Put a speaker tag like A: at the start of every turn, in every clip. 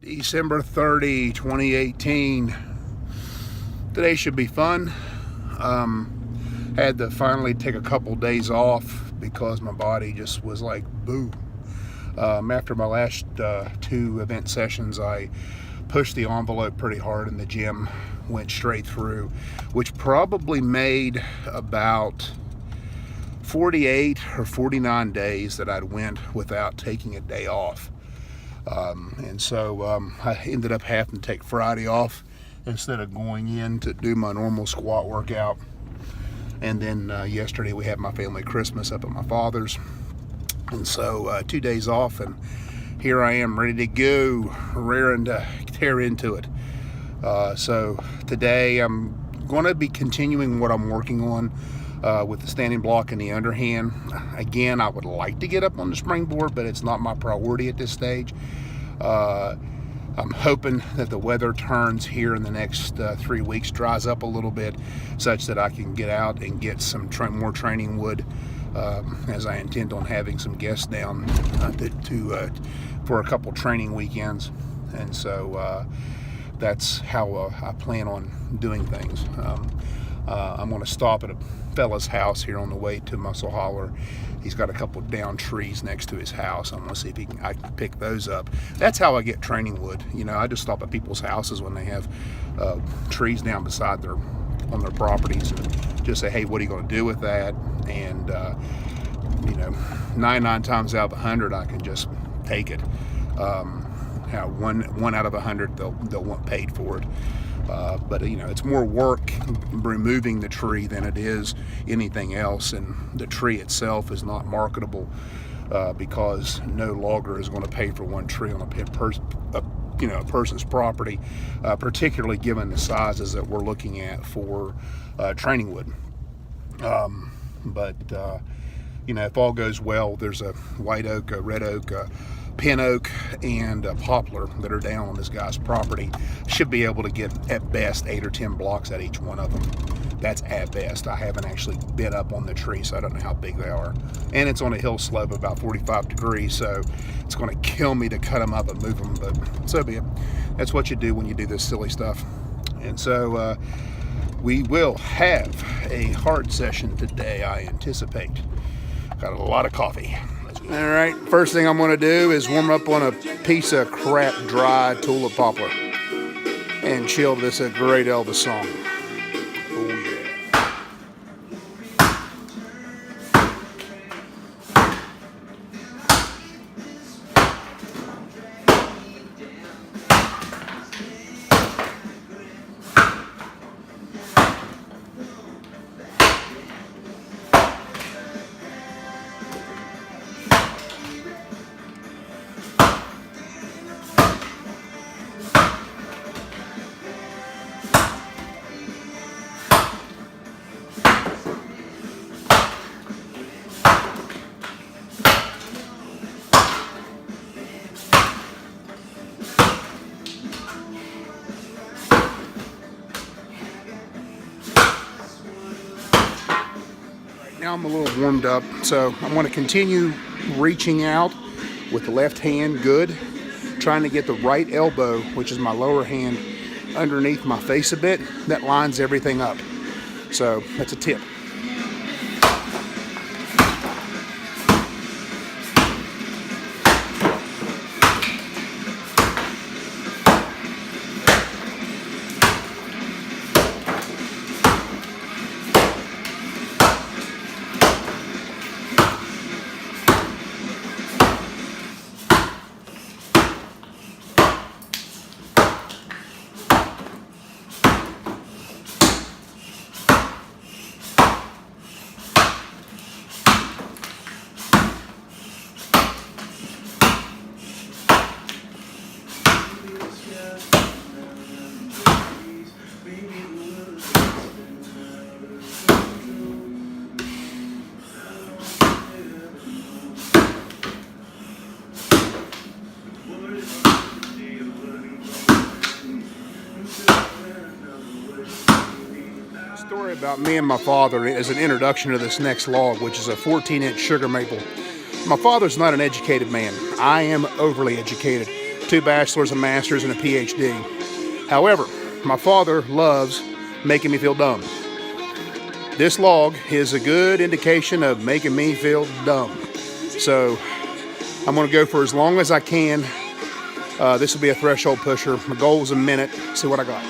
A: December 30, 2018. Today should be fun. Had to finally take a couple days off because my body just was like, boo. After my last two event sessions, I pushed the envelope pretty hard in the gym, went straight through, which probably made about 48 or 49 days that I'd went without taking a day off. And so I ended up having to take Friday off instead of going in to do my normal squat workout. And then yesterday we had my family Christmas up at my father's. And so 2 days off, and here I am ready to go, raring to tear into it. So today I'm going to be continuing what I'm working on with the standing block and the underhand. Again, I would like to get up on the springboard, but it's not my priority at this stage. I'm hoping that the weather turns here in the next 3 weeks, dries up a little bit, such that I can get out and get some more training wood, as I intend on having some guests down for a couple training weekends. And so that's how I plan on doing things. I'm going to stop at a fella's house here on the way to Muscle Holler. He's got a couple down trees next to his house. I'm going to see if I can pick those up. That's how I get training wood. You know, I just stop at people's houses when they have trees down beside on their properties, and just say, hey, what are you going to do with that? And you know, 99 times out of 100, I can just take it. One out of 100, they'll want paid for it. But you know, it's more work removing the tree than it is anything else, and the tree itself is not marketable because no logger is going to pay for one tree on a person's property, particularly given the sizes that we're looking at for training wood. But you know, if all goes well, there's a white oak, a red oak, a pin oak, and a poplar that are down on this guy's property. Should be able to get at best 8 or 10 blocks at each one of them. That's at best. I haven't actually been up on the tree, so I don't know how big they are. And it's on a hill slope about 45 degrees, so it's going to kill me to cut them up and move them, but so be it. That's what you do when you do this silly stuff. And so we will have a hard session today, I anticipate. Got a lot of coffee. All right, first thing I'm going to do is warm up on a piece of crap dry tulip poplar and chill to this a great Elvis song. Oh yeah. Now I'm a little warmed up, so I'm going to continue reaching out with the left hand good, trying to get the right elbow, which is my lower hand, underneath my face a bit. That lines everything up. So that's a tip. Story about me and my father as an introduction to this next log, which is a 14-inch sugar maple. My father's not an educated man. I am overly educated. 2 bachelor's, a master's, and a PhD. However, my father loves making me feel dumb. This log is a good indication of making me feel dumb. So I'm going to go for as long as I can. This will be a threshold pusher. My goal is a minute. See what I got.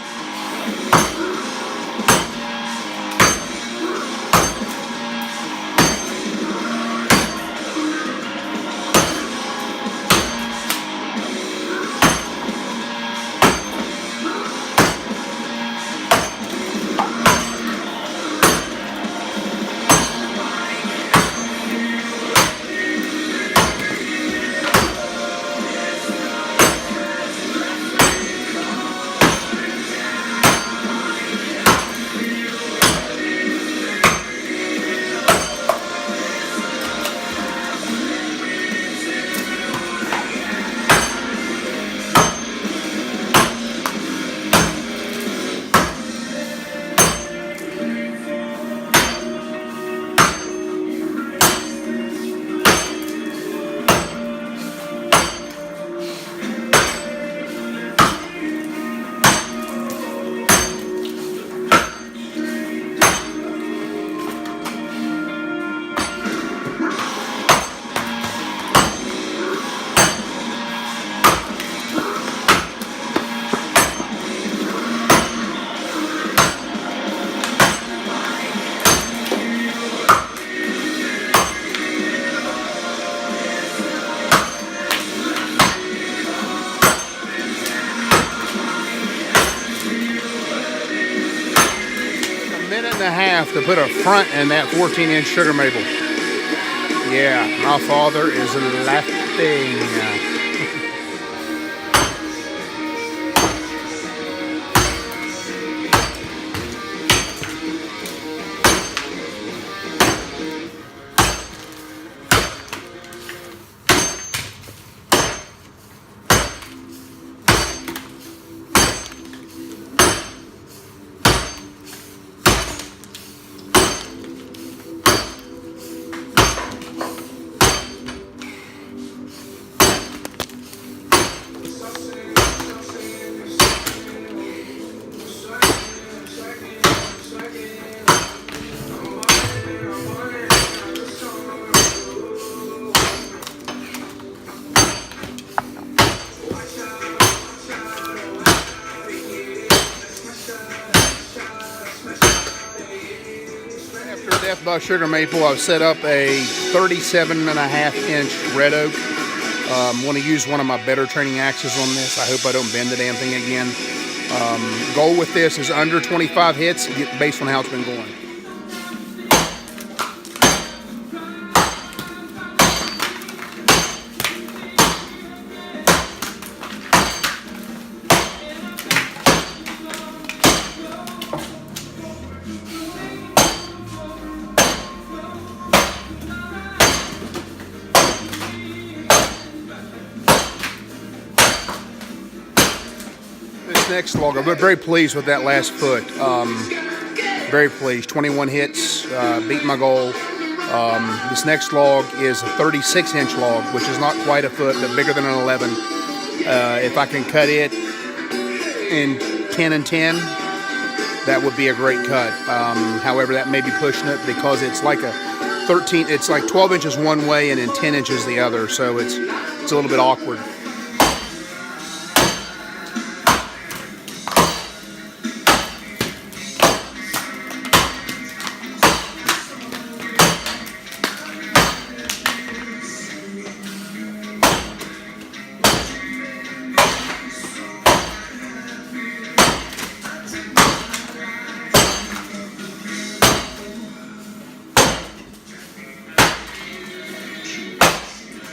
A: And a half to put a front in that 14-inch sugar maple. Yeah, my father is laughing. Death by Sugar Maple, I've set up a 37.5-inch red oak. Want to use one of my better training axes on this. I hope I don't bend the damn thing again. Goal with this is under 25 hits based on how it's been going. Next log, I'm very pleased with that last foot. Very pleased. 21 hits, beat my goal. This next log is a 36-inch log, which is not quite a foot, but bigger than an 11. If I can cut it in 10 and 10, that would be a great cut. However, that may be pushing it because it's like a 13. It's like 12 inches one way and then 10 inches the other, so it's a little bit awkward.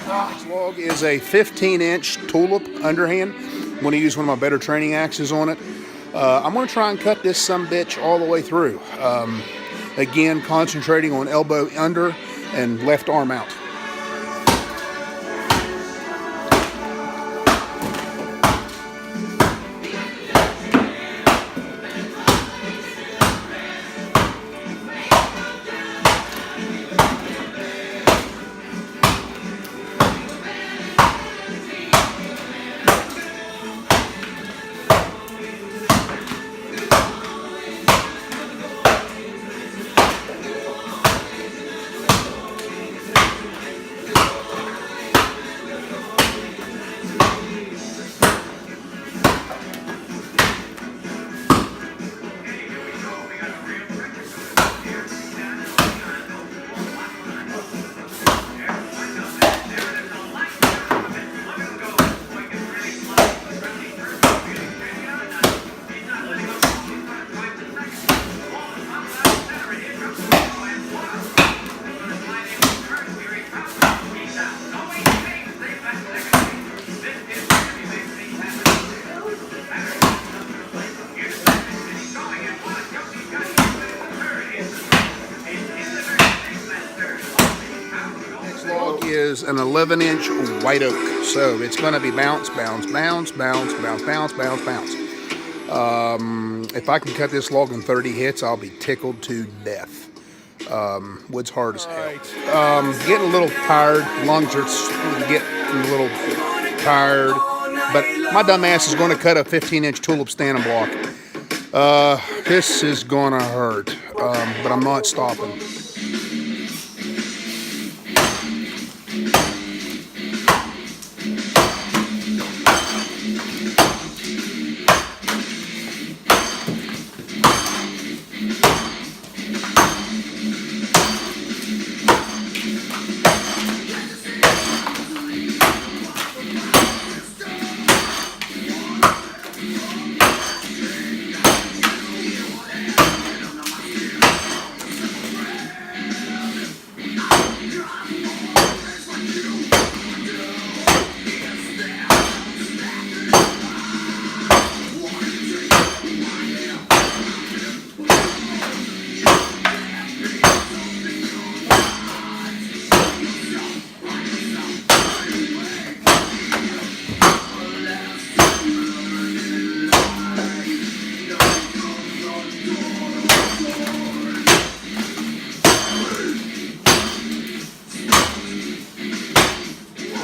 A: This log is a 15-inch tulip underhand. I'm going to use one of my better training axes on it. I'm going to try and cut this sumbitch all the way through. Again, concentrating on elbow under and left arm out. is an 11-inch white oak. So it's going to be bounce, bounce, bounce, bounce, bounce, bounce, bounce, bounce. If I can cut this log in 30 hits, I'll be tickled to death. Wood's hard as hell. Getting a little tired. Lungs are getting a little tired. But my dumb ass is going to cut a 15-inch tulip standing block. This is going to hurt. But I'm not stopping.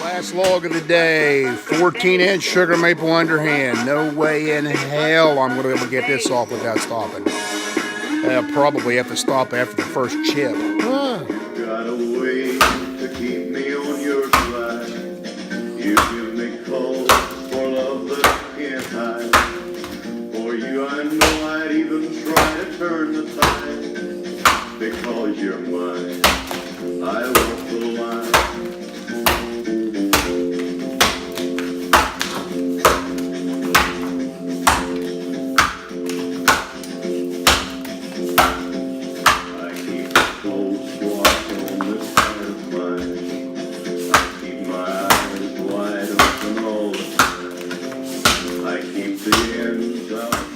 A: Last log of the day, 14-inch sugar maple underhand. No way in hell I'm going to be able to get this off without stopping. I'll probably have to stop after the first chip.
B: Got a way to keep me on your side. You give me calls for love that I can't hide. For you I know I'd even try to turn the tide. Because you're mine, I walk the line. I keep the ends out.